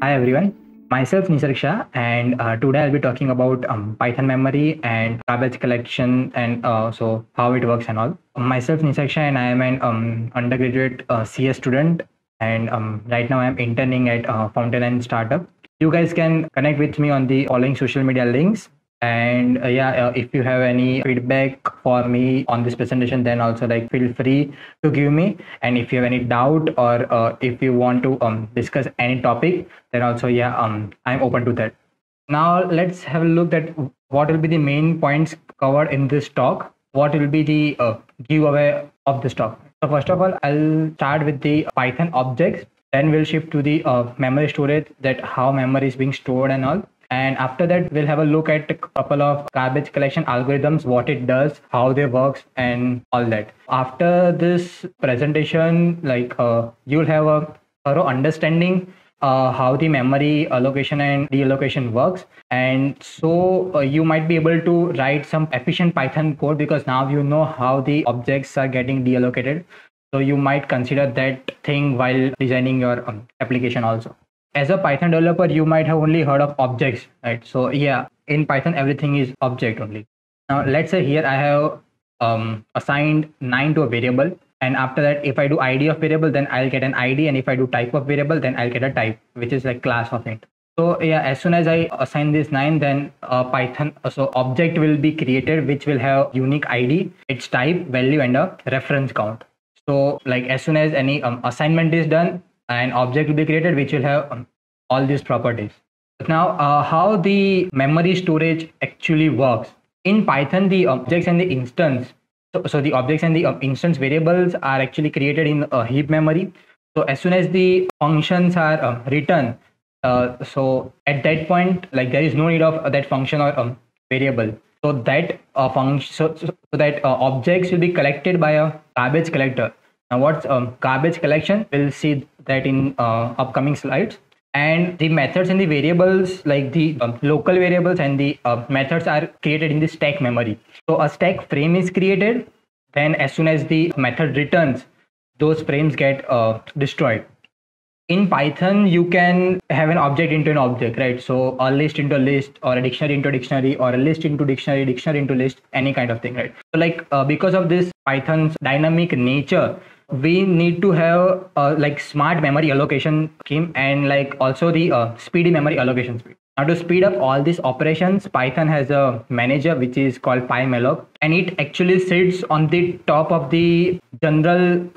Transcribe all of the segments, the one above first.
Hi everyone, myself Nisarg Shah, and today I'll be talking about Python memory and garbage collection and so how it works and all. Myself Nisarg Shah, and I am an undergraduate CS student, and right now I'm interning at Fountain and Startup. You guys can connect with me on the following social media links. And if you have any feedback for me on this presentation, then also like feel free to give me. And if you have any doubt or if you want to discuss any topic, then also I'm open to that. Now let's have a look at what will be the main points covered in this talk. What will be the giveaway of this talk? So first of all, I'll start with the Python objects. Then we'll shift to the memory storage, that how memory is being stored and all. And after that, we'll have a look at a couple of garbage collection algorithms, what it does, how they works, and all that. After this presentation, you'll have a thorough understanding how the memory allocation and deallocation works. And so you might be able to write some efficient Python code, because now you know how the objects are getting deallocated. So you might consider that thing while designing your application also. As a Python developer, you might have only heard of objects, right? So yeah, in Python, everything is object only. Now let's say here I have assigned 9 to a variable, and after that, if I do ID of variable, then I'll get an ID, and if I do type of variable, then I'll get a type, which is like class of it. So yeah, as soon as I assign this 9, then Python so object will be created, which will have unique ID, its type, value, and a reference count. So like as soon as any assignment is done, an object will be created which will have all these properties. Now, how the memory storage actually works in Python, the objects and the instance. So the objects and the instance variables are actually created in a heap memory. So as soon as the functions are written, so at that point, like there is no need of that function or variable. So that function, so that objects will be collected by a garbage collector. Now, what's garbage collection? We'll see that in upcoming slides. And the methods and the variables, like the local variables and the methods, are created in the stack memory. So a stack frame is created. Then as soon as the method returns, those frames get destroyed. In Python, you can have an object into an object, right? So a list into a list, or a dictionary into a dictionary, or a list into dictionary, dictionary into list, any kind of thing, right? So like because of this Python's dynamic nature, we need to have like smart memory allocation scheme, and like also the speedy memory allocation speed. Now to speed up all these operations, Python has a manager which is called PyMalloc, and it actually sits on the top of the general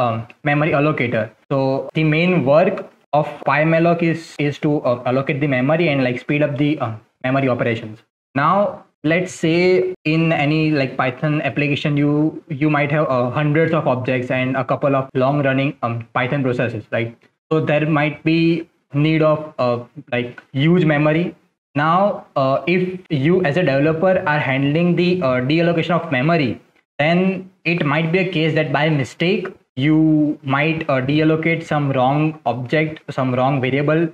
memory allocator. So the main work of PyMalloc is to allocate the memory and like speed up the memory operations. Now let's say in any like Python application, you might have hundreds of objects and a couple of long running Python processes, right? So there might be need of like huge memory. Now if you as a developer are handling the deallocation of memory, then it might be a case that by mistake you might deallocate some wrong object, some wrong variable,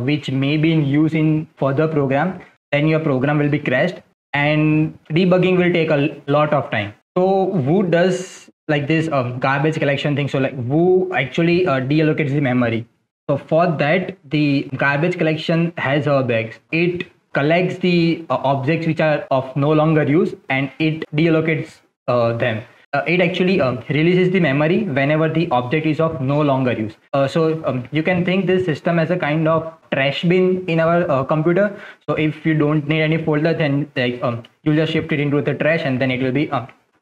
which may be in use in further program. Then your program will be crashed, and debugging will take a lot of time. So who does like this garbage collection thing? So like who actually deallocates the memory? So for that, the garbage collection has airbags. It collects the objects which are of no longer use, and it deallocates them. It actually releases the memory whenever the object is of no longer use. So you can think this system as a kind of trash bin in our computer. So if you don't need any folder, then like you'll just shift it into the trash, and then it will be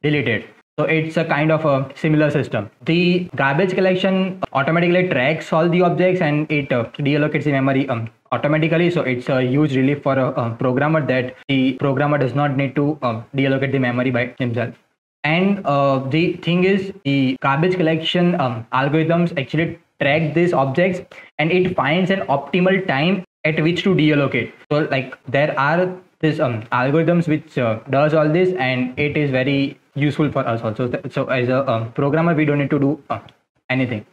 deleted. So it's a kind of a similar system. The garbage collection automatically tracks all the objects, and it deallocates the memory automatically. So it's a huge relief for a programmer, that the programmer does not need to deallocate the memory by himself. And the thing is, the garbage collection algorithms actually track these objects, and it finds an optimal time at which to deallocate. So like there are these algorithms which does all this, and it is very useful for us also. So as a programmer, we don't need to do anything.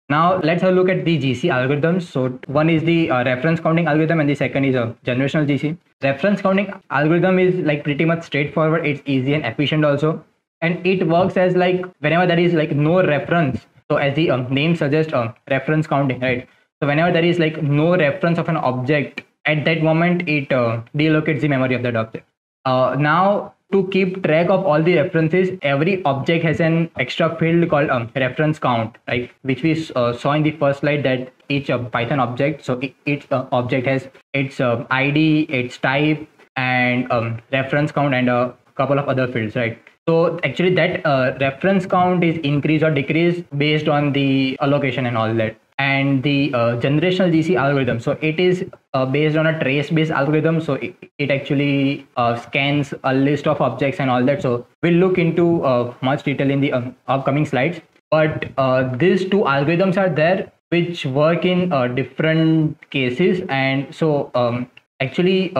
Now let's have a look at the GC algorithms. So one is the reference counting algorithm, and the second is a generational GC. Reference counting algorithm is like pretty much straightforward. It's easy and efficient also. And it works as like whenever there is like no reference. So as the name suggests, reference counting, right? So whenever there is like no reference of an object, at that moment it deallocates the memory of that object. Now to keep track of all the references, every object has an extra field called reference count, right? Which we saw in the first slide, that each Python object, so each object has its ID, its type, and reference count, and a couple of other fields, right? So actually that reference count is increased or decreased based on the allocation and all that. And the generational GC algorithm, so it is based on a trace based algorithm. So it actually scans a list of objects and all that. So we'll look into much detail in the upcoming slides. But these two algorithms are there which work in different cases. And so actually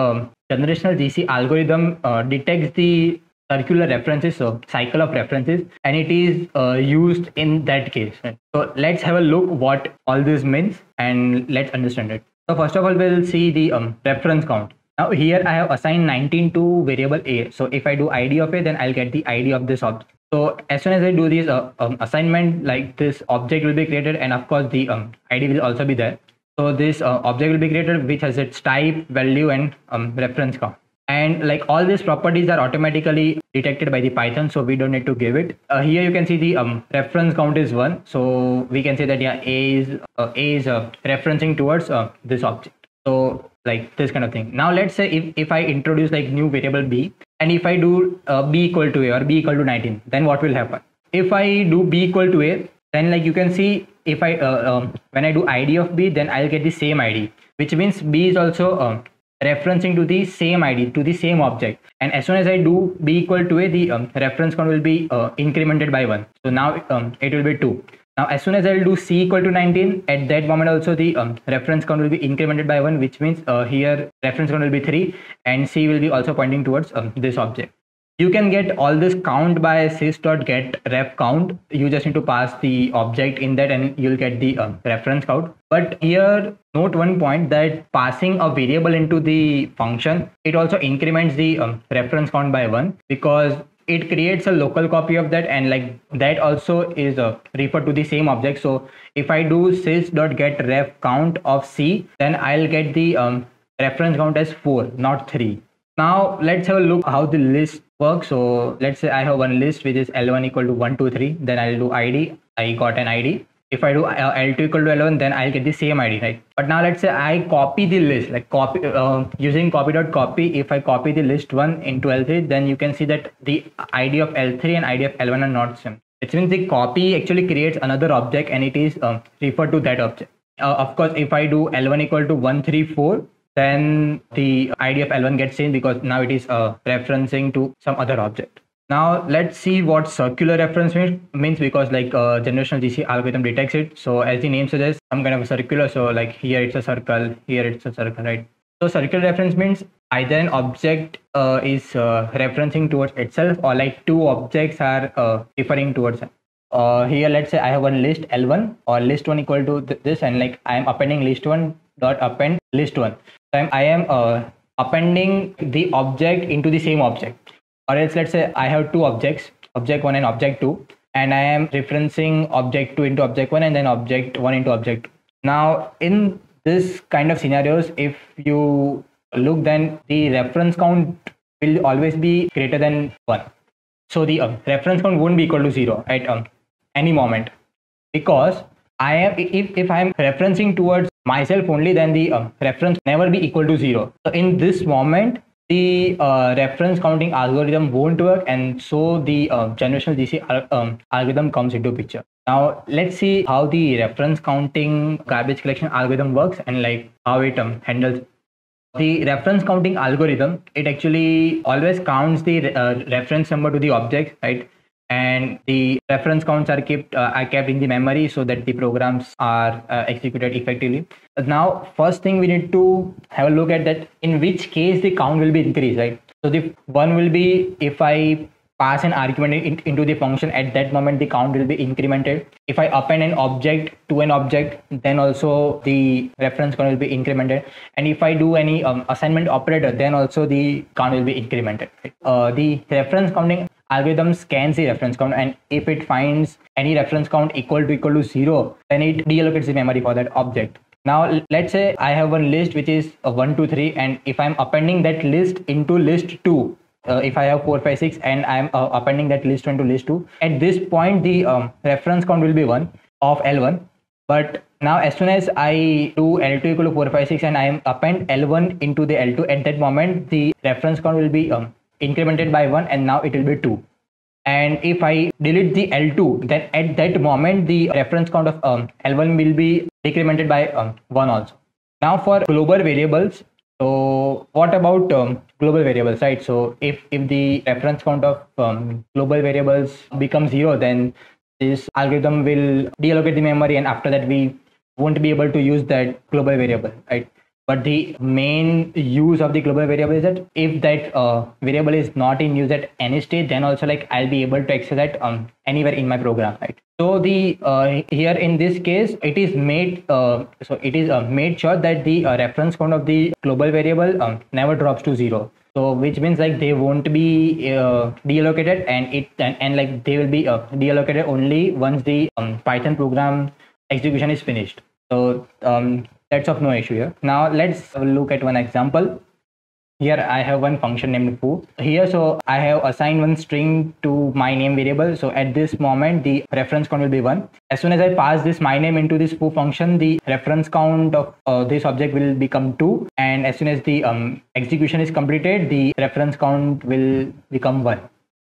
generational GC algorithm detects the circular references, so cycle of references, and it is used in that case. Right? So let's have a look what all this means and let's understand it. So first of all, we'll see the reference count. Now here I have assigned 19 to variable A. So if I do ID of A, then I'll get the ID of this object. So as soon as I do this assignment, like this object will be created, and of course the ID will also be there. So this object will be created which has its type, value, and reference count. And like all these properties are automatically detected by the Python, so we don't need to give it. Here you can see the reference count is 1, so we can say that yeah, A is referencing towards this object. So like this kind of thing. Now let's say if I introduce like new variable B, and if I do B equal to A or B equal to 19, then what will happen? If I do B equal to A, then like you can see, if I when I do ID of B, then I'll get the same ID, which means B is also referencing to the same ID, to the same object. And as soon as I do B equal to A, the reference count will be incremented by 1. So now it will be 2. Now as soon as I will do C equal to 19, at that moment also the reference count will be incremented by 1, which means here reference count will be 3, and C will be also pointing towards this object. You can get all this count by sys.getRefCount. You just need to pass the object in that and you'll get the reference count. But here note one point, that passing a variable into the function, it also increments the reference count by 1, because it creates a local copy of that, and like that also is referred to the same object. So if I do sys.getRefCount of C, then I'll get the reference count as 4, not 3. Now let's have a look how the list works. So let's say I have one list which is L1 equal to 1, 2, 3. Then I'll do ID. I got an ID. If I do L2 equal to L1, then I'll get the same ID, right? But now let's say I copy the list, like copy using copy.copy. If I copy the list 1 into L3, then you can see that the ID of L3 and ID of L1 are not same. It means the copy actually creates another object and it is referred to that object. Of course, if I do L1 equal to 1, 3, 4, then the ID of L1 gets changed because now it is referencing to some other object. Now let's see what circular reference means, because like generational GC algorithm detects it. So as the name suggests, some kind of a circular. So like here it's a circle, here it's a circle, right? So circular reference means either an object is referencing towards itself, or like two objects are referring towards it. Here let's say I have one list L1 or list1 equal to this, and like I am appending list1 dot append list1. So I am appending the object into the same object. Or else let's say I have two objects, object 1 and object 2, and I am referencing object 2 into object 1 and then object 1 into object 2. Now in this kind of scenarios, if you look, then the reference count will always be greater than 1. So the reference count won't be equal to 0 at any moment, because I am if I am referencing towards myself only, then the reference never be equal to 0. So in this moment, the reference counting algorithm won't work, and so the generational GC algorithm comes into picture. Now let's see how the reference counting garbage collection algorithm works and like how it handles. The reference counting algorithm, it actually always counts the reference number to the object, right? And the reference counts are kept in the memory so that the programs are executed effectively. Now, first thing we need to have a look at that in which case the count will be increased, right? So the one will be if I pass an argument into the function, at that moment the count will be incremented. If I append an object to an object, then also the reference count will be incremented. And if I do any assignment operator, then also the count will be incremented. The reference counting algorithm scans the reference count, and if it finds any reference count equal to 0, then it deallocates the memory for that object. Now let's say I have one list which is 1, 2, 3, and if I'm appending that list into list 2, if I have 4, 5, 6, and I'm appending that list into list 2, at this point the reference count will be 1 of L1. But now as soon as I do L2 equal to 4, 5, 6 and I append L1 into the L2, at that moment the reference count will be incremented by 1, and now it will be 2. And if I delete the L2, then at that moment the reference count of L1 will be decremented by 1 also. Now for global variables, so what about global variables, right? So if the reference count of global variables becomes 0, then this algorithm will deallocate the memory, and after that we won't be able to use that global variable, right? But the main use of the global variable is that if that variable is not in use at any stage, then also like I'll be able to access that anywhere in my program, right? So the here in this case, it is made made sure that the reference count of the global variable never drops to 0. So which means like they won't be deallocated, and like they will be deallocated only once the Python program execution is finished. So that's of no issue here. Now let's look at one example. Here I have one function named foo. Here, so I have assigned one string to my name variable. So at this moment, the reference count will be 1. As soon as I pass this my name into this foo function, the reference count of this object will become 2. And as soon as the execution is completed, the reference count will become 1.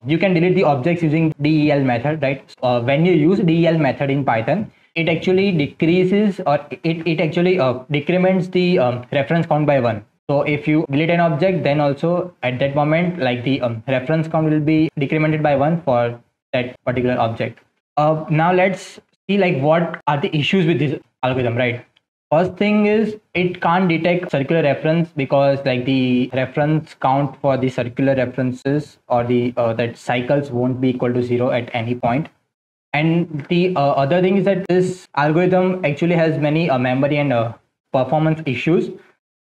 You can delete the objects using del method, right? When you use del method in Python, it actually decreases, or it actually decrements the reference count by 1. So if you delete an object, then also at that moment, like the reference count will be decremented by 1 for that particular object. Now let's see like what are the issues with this algorithm, right? First thing is it can't detect circular reference, because like the reference count for the circular references or the that cycles won't be equal to 0 at any point. And the other thing is that this algorithm actually has many memory and performance issues,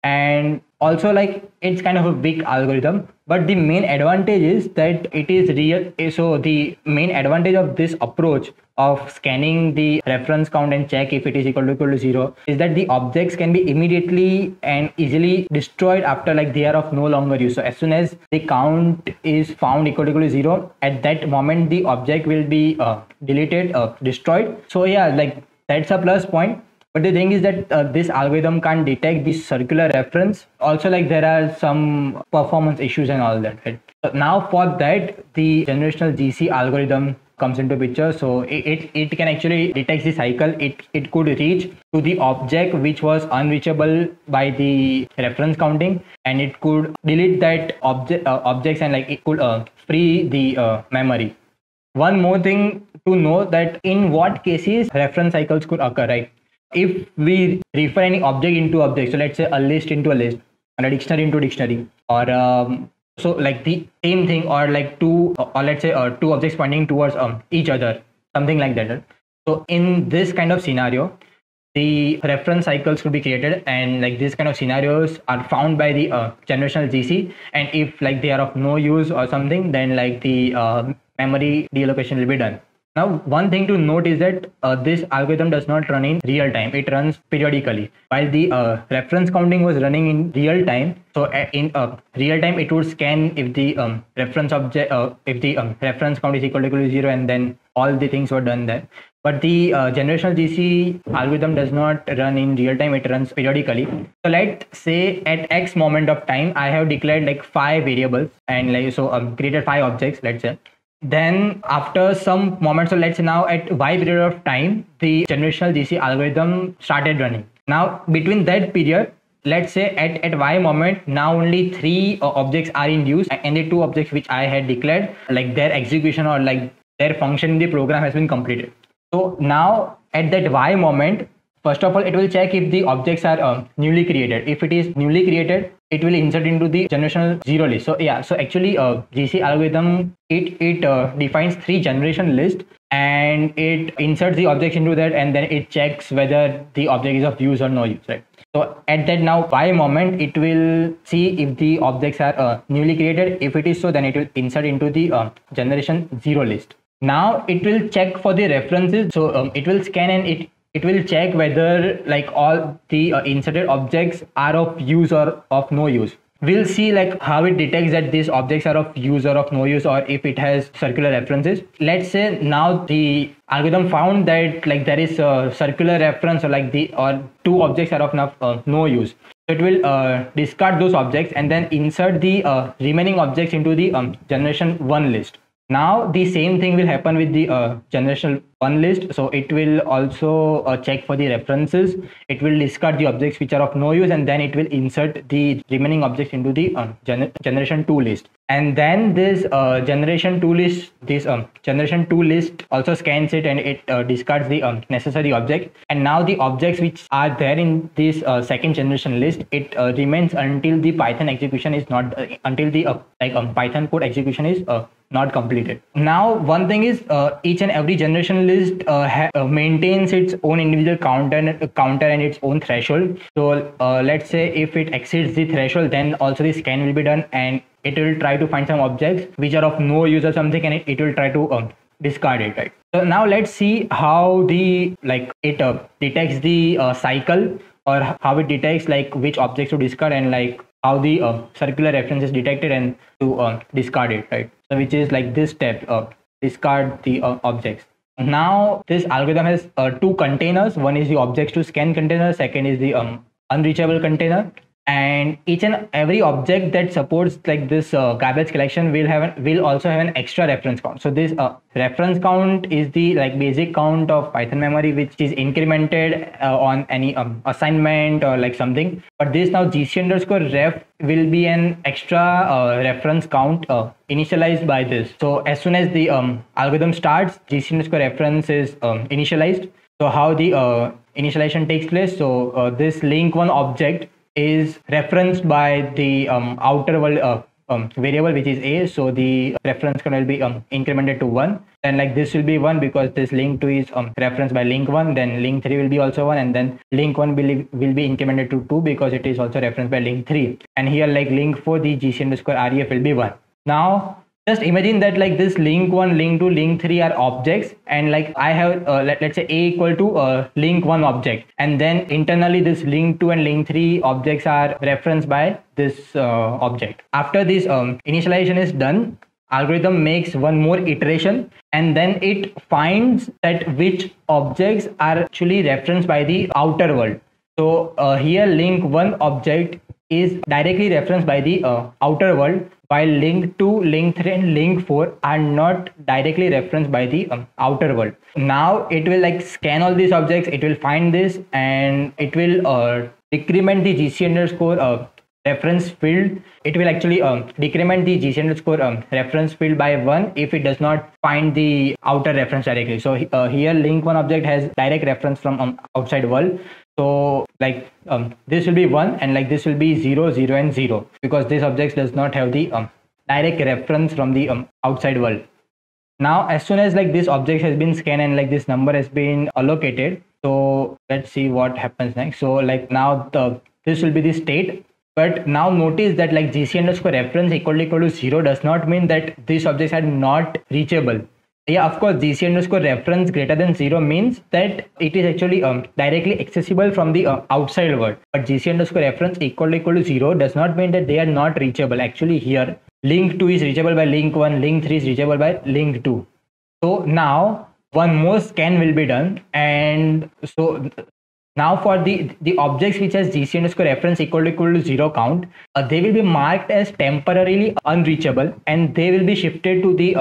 and also like it's kind of a big algorithm. But the main advantage is that it is real. So the main advantage of this approach of scanning the reference count and check if it is equal to 0 is that the objects can be immediately and easily destroyed after like they are of no longer use. So as soon as the count is found equal to 0, at that moment the object will be deleted, destroyed. So yeah, like that's a plus point. But the thing is that this algorithm can't detect the circular reference. Also, like there are some performance issues and all that, right? So now for that, the generational GC algorithm comes into picture. So it can actually detect the cycle. It could reach to the object which was unreachable by the reference counting, and it could delete that objects, and like it could free the memory. One more thing to know, that in what cases reference cycles could occur, right? If we refer any object into object, so let's say a list into a list, and a dictionary into dictionary, or so like the same thing, or like or let's say two objects pointing towards each other, something like that. So in this kind of scenario, the reference cycles could be created, and like these kind of scenarios are found by the generational GC. And if like they are of no use or something, then like the memory deallocation will be done. Now, one thing to note is that this algorithm does not run in real time. It runs periodically. While the reference counting was running in real time, so in real time, it would scan if the reference object, if the reference count is equal to 0, and then all the things were done there. But the generational GC algorithm does not run in real time. It runs periodically. So let's say at X moment of time, I have declared like 5 variables, and like so created 5 objects, let's say. Then after some moment, so let's say now at Y period of time, the generational GC algorithm started running. Now between that period, let's say at Y moment, now only 3 objects are in use, and the 2 objects which I had declared, like their execution or like their function in the program has been completed. So now at that Y moment, first of all, it will check if the objects are newly created. If it is newly created, it will insert into the generational 0 list. So yeah, so actually GC algorithm, it defines 3 generation list, and it inserts the objects into that, and then it checks whether the object is of use or no use, right? So at that now Y moment, it will see if the objects are newly created. If it is so, then it will insert into the generation 0 list. Now it will check for the references. So it will scan, and it will check whether like all the inserted objects are of use or of no use. We'll see like how it detects that these objects are of use or of no use, or if it has circular references. Let's say now the algorithm found that like there is a circular reference, or like the or two objects are of no use. So it will discard those objects and then insert the remaining objects into the generation 1 list. Now the same thing will happen with the generation 1 list. So it will also check for the references. It will discard the objects which are of no use, and then it will insert the remaining objects into the generation 2 list. And then this generation 2 list also scans it, and it discards the necessary object. And now the objects which are there in this second generation list, it remains until the Python execution is not until the Python code execution is not completed. Now one thing is each and every generation list maintains its own individual counter and its own threshold. So let's say if it exceeds the threshold, then also the scan will be done, and it will try to find some objects which are of no use or something, and it will try to discard it, right? So now let's see how the it detects the cycle, or how it detects like which objects to discard, and like how the circular reference is detected and to discard it, right? So which is like this step, discard the objects. Now this algorithm has two containers. One is the objects to scan container, second is the unreachable container. And each and every object that supports like this garbage collection will also have an extra reference count. So this reference count is the like basic count of Python memory, which is incremented on any assignment or like something. But this now gc_ref will be an extra reference count initialized by this. So as soon as the algorithm starts, gc_reference is initialized. So how the initialization takes place? So this link1 object is referenced by the outer world variable, which is a. So the reference count will be incremented to 1. Then like this will be 1 because this link2 is referenced by link1. Then link3 will be also 1, and then link1 will be incremented to 2 because it is also referenced by link3. And here like link4, the gc_ref will be 1. Now just imagine that like this link1, link2, link3 are objects, and like I have let's say a equal to link1 object, and then internally this link2 and link3 objects are referenced by this object. After this initialization is done, algorithm makes one more iteration, and then it finds that which objects are actually referenced by the outer world. So here link1 object is directly referenced by the outer world, while link2, link3 and link4 are not directly referenced by the outer world. Now it will like scan all these objects, it will find this, and it will decrement the gc_reference field. It will actually decrement the gc_reference field by 1 if it does not find the outer reference directly. So here link1 object has direct reference from outside world. So like this will be 1, and like this will be 0, 0 and 0, because this object does not have the direct reference from the outside world. Now as soon as like this object has been scanned and like this number has been allocated, so let's see what happens next. So like now this will be the state. But now notice that like gc_reference equal to 0 does not mean that these objects are not reachable. Yeah, of course, gc_reference greater than 0 means that it is actually directly accessible from the outside world. But gc_reference equal to 0 does not mean that they are not reachable. Actually here link2 is reachable by link1, link3 is reachable by link2. So now one more scan will be done, and so now for the objects which has gc_reference equal to 0 count, they will be marked as temporarily unreachable, and they will be shifted to the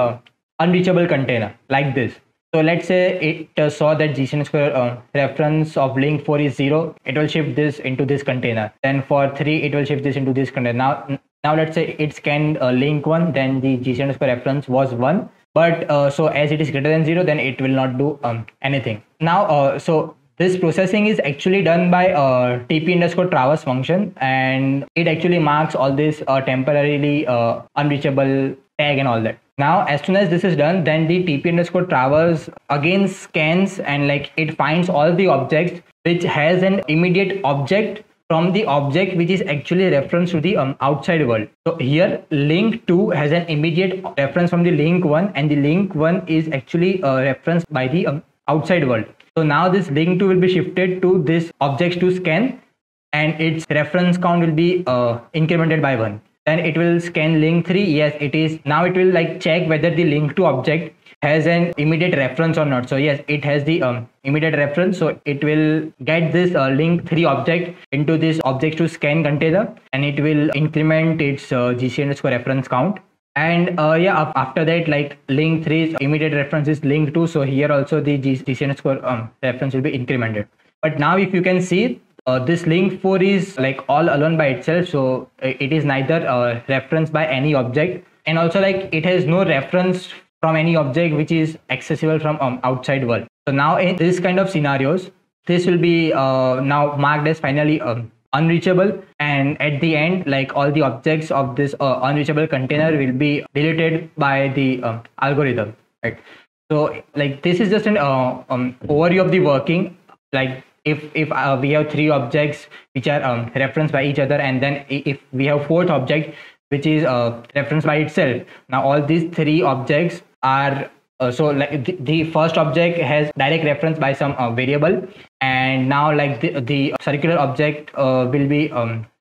unreachable container like this. So let's say it saw that gc_reference of link4 is 0, it will shift this into this container. Then for 3 it will shift this into this container. Now let's say it scanned link1, then the gc_reference was 1, but so as it is greater than 0, then it will not do anything. Now so this processing is actually done by tp_traverse function, and it actually marks all this temporarily unreachable tag and all that. Now as soon as this is done, then the tp_traverse again scans, and like it finds all the objects which has an immediate object from the object which is actually reference to the outside world. So here link2 has an immediate reference from the link1, and the link1 is actually referenced by the outside world. So now this link2 will be shifted to this objects to scan, and its reference count will be incremented by 1. Then it will scan link3. Yes, it is. Now it will like check whether the link2 object has an immediate reference or not. So yes, it has the immediate reference. So it will get this link3 object into this objects to scan container, and it will increment its GC_reference count. And yeah, after that, like link3's immediate reference is link2. So here also the GC_reference will be incremented. But now if you can see, this link4 is like all alone by itself. So it is neither referenced by any object, and also like it has no reference from any object which is accessible from outside world. So now in this kind of scenarios, this will be now marked as finally unreachable, and at the end, like all the objects of this unreachable container will be deleted by the algorithm, right? So like this is just an overview of the working. Like if we have 3 objects which are referenced by each other, and then if we have 4th object which is referenced by itself, now all these 3 objects are so like the first object has direct reference by some variable, and now like the circular object will be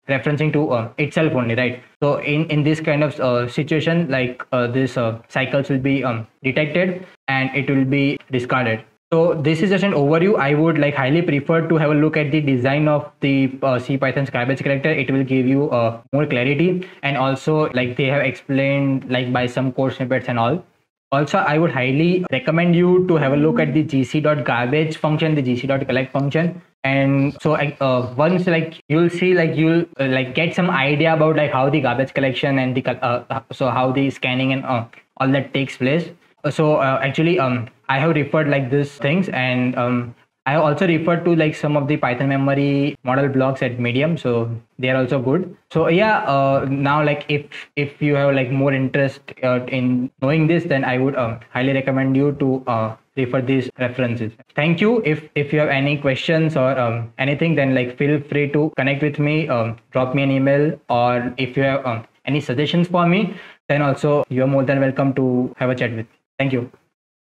referencing to itself only, right? So in this kind of situation, like this cycles will be detected and it will be discarded. So this is just an overview. I would like highly prefer to have a look at the design of the CPython's garbage collector. It will give you more clarity, and also like they have explained like by some code snippets and all. Also, I would highly recommend you to have a look at the gc.garbage function, the gc.collect function. And so once like you'll see, like you'll like get some idea about like how the garbage collection and the so how the scanning and all that takes place. So actually I have referred like these things, and I have also referred to like some of the Python memory model blocks at Medium, so they are also good. So yeah, now like if you have like more interest in knowing this, then I would highly recommend you to refer these references. Thank you. If you have any questions or anything, then like feel free to connect with me, drop me an email, or if you have any suggestions for me, then also you are more than welcome to have a chat with me. Thank you.